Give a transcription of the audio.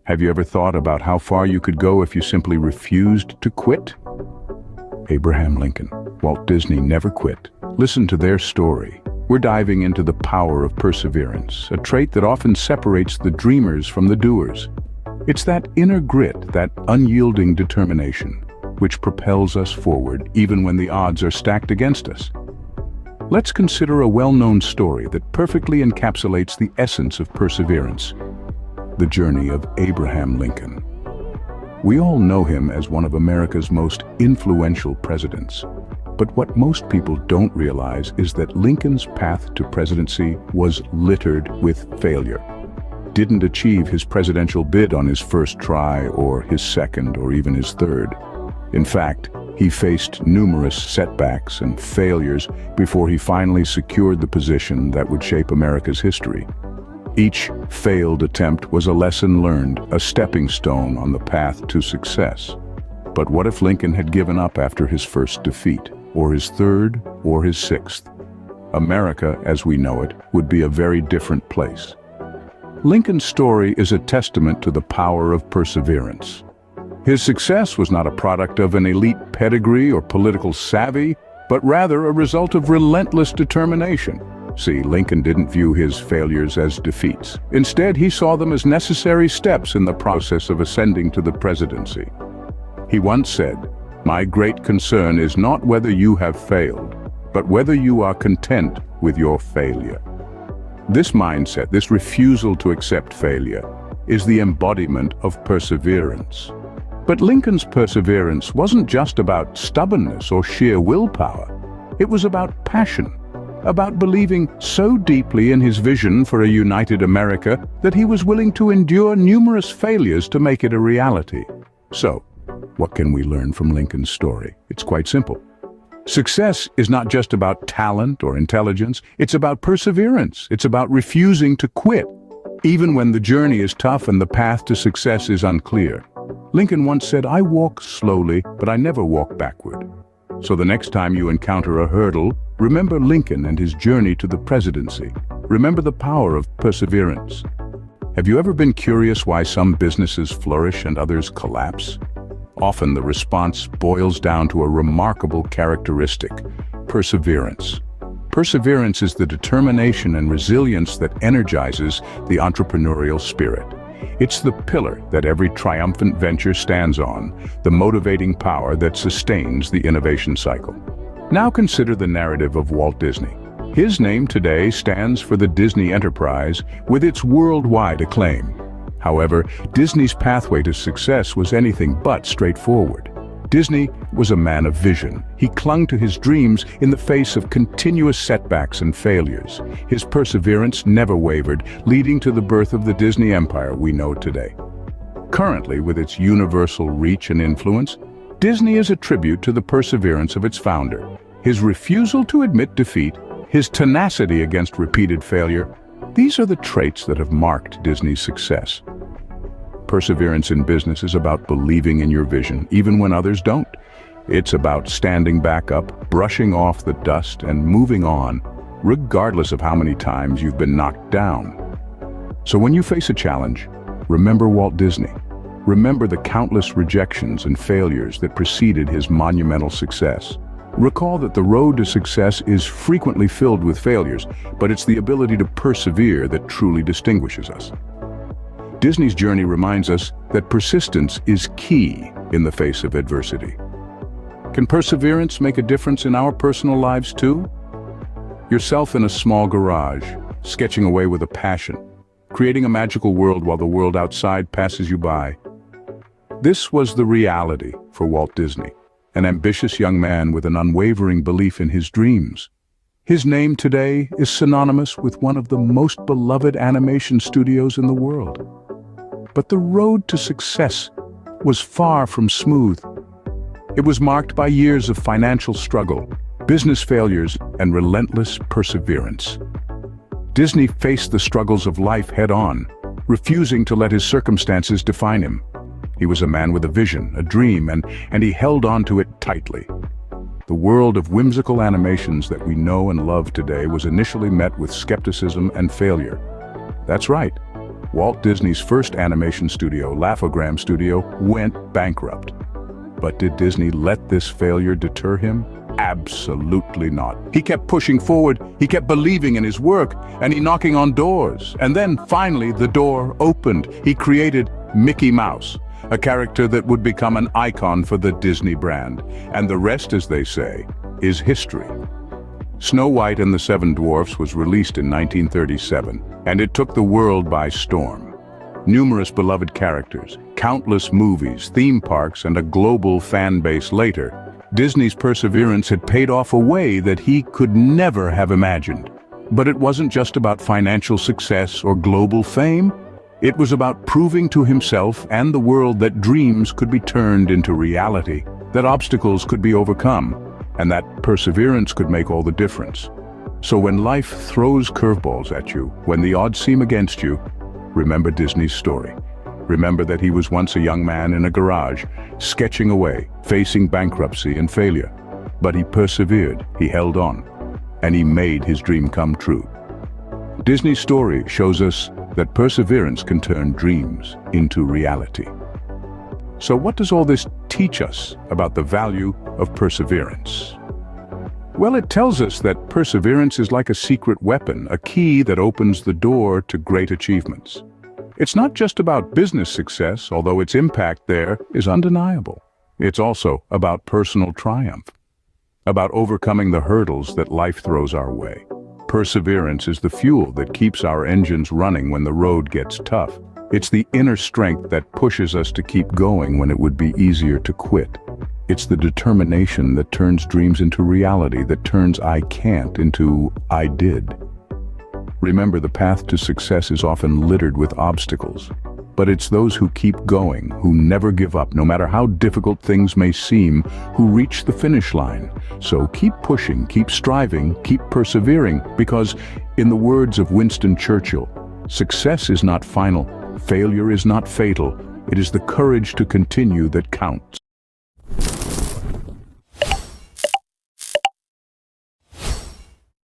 Have you ever thought about how far you could go if you simply refused to quit? Abraham Lincoln, Walt Disney never quit. Listen to their story. We're diving into the power of perseverance, a trait that often separates the dreamers from the doers. It's that inner grit, that unyielding determination, which propels us forward even when the odds are stacked against us. Let's consider a well-known story that perfectly encapsulates the essence of perseverance: the journey of Abraham Lincoln. We all know him as one of America's most influential presidents. But what most people don't realize is that Lincoln's path to presidency was littered with failure. Didn't achieve his presidential bid on his first try, or his second, or even his third. In fact, he faced numerous setbacks and failures before he finally secured the position that would shape America's history. Each failed attempt was a lesson learned, a stepping stone on the path to success. But what if Lincoln had given up after his first defeat, or his third, or his sixth? America, as we know it, would be a very different place. Lincoln's story is a testament to the power of perseverance. His success was not a product of an elite pedigree or political savvy, but rather a result of relentless determination. See, Lincoln didn't view his failures as defeats. Instead, he saw them as necessary steps in the process of ascending to the presidency. He once said, "My great concern is not whether you have failed, but whether you are content with your failure." This mindset, this refusal to accept failure, is the embodiment of perseverance. But Lincoln's perseverance wasn't just about stubbornness or sheer willpower. It was about passion, about believing so deeply in his vision for a united America that he was willing to endure numerous failures to make it a reality. So, what can we learn from Lincoln's story? It's quite simple. Success is not just about talent or intelligence, it's about perseverance. It's about refusing to quit, even when the journey is tough and the path to success is unclear. Lincoln once said, "I walk slowly, but I never walk backward." So the next time you encounter a hurdle, remember Lincoln and his journey to the presidency. Remember the power of perseverance. Have you ever been curious why some businesses flourish and others collapse? Often the response boils down to a remarkable characteristic: perseverance. Perseverance is the determination and resilience that energizes the entrepreneurial spirit. It's the pillar that every triumphant venture stands on, the motivating power that sustains the innovation cycle. Now consider the narrative of Walt Disney. His name today stands for the Disney enterprise with its worldwide acclaim. However, Disney's pathway to success was anything but straightforward. Disney was a man of vision. He clung to his dreams in the face of continuous setbacks and failures. His perseverance never wavered, leading to the birth of the Disney empire we know today. Currently, with its universal reach and influence, Disney is a tribute to the perseverance of its founder. His refusal to admit defeat, his tenacity against repeated failure, these are the traits that have marked Disney's success. Perseverance in business is about believing in your vision, even when others don't. It's about standing back up, brushing off the dust, and moving on, regardless of how many times you've been knocked down. So when you face a challenge, remember Walt Disney. Remember the countless rejections and failures that preceded his monumental success. Recall that the road to success is frequently filled with failures, but it's the ability to persevere that truly distinguishes us. Disney's journey reminds us that persistence is key in the face of adversity. Can perseverance make a difference in our personal lives too? Yourself in a small garage, sketching away with a passion, creating a magical world while the world outside passes you by. This was the reality for Walt Disney, an ambitious young man with an unwavering belief in his dreams. His name today is synonymous with one of the most beloved animation studios in the world. But the road to success was far from smooth. It was marked by years of financial struggle, business failures, and relentless perseverance. Disney faced the struggles of life head-on, refusing to let his circumstances define him. He was a man with a vision, a dream, and he held on to it tightly. The world of whimsical animations that we know and love today was initially met with skepticism and failure. That's right. Walt Disney's first animation studio, Laugh-O-Gram Studio, went bankrupt. But did Disney let this failure deter him? Absolutely not. He kept pushing forward, he kept believing in his work, and he knocking on doors. And then, finally, the door opened. He created Mickey Mouse, a character that would become an icon for the Disney brand. And the rest, as they say, is history. Snow White and the Seven Dwarfs was released in 1937, and it took the world by storm. Numerous beloved characters, countless movies, theme parks, and a global fan base later, Disney's perseverance had paid off a way that he could never have imagined. But it wasn't just about financial success or global fame. It was about proving to himself and the world that dreams could be turned into reality, that obstacles could be overcome, and that perseverance could make all the difference. So when life throws curveballs at you, when the odds seem against you, remember Disney's story. Remember that he was once a young man in a garage, sketching away, facing bankruptcy and failure. But he persevered, he held on, and he made his dream come true. Disney's story shows us that perseverance can turn dreams into reality. So what does all this teach us about the value of perseverance? Well, it tells us that perseverance is like a secret weapon, a key that opens the door to great achievements. It's not just about business success, although its impact there is undeniable. It's also about personal triumph, about overcoming the hurdles that life throws our way. Perseverance is the fuel that keeps our engines running when the road gets tough. It's the inner strength that pushes us to keep going when it would be easier to quit. It's the determination that turns dreams into reality, that turns I can't into I did. Remember, the path to success is often littered with obstacles. But it's those who keep going, who never give up, no matter how difficult things may seem, who reach the finish line. So keep pushing, keep striving, keep persevering, because, in the words of Winston Churchill, success is not final, failure is not fatal, it is the courage to continue that counts.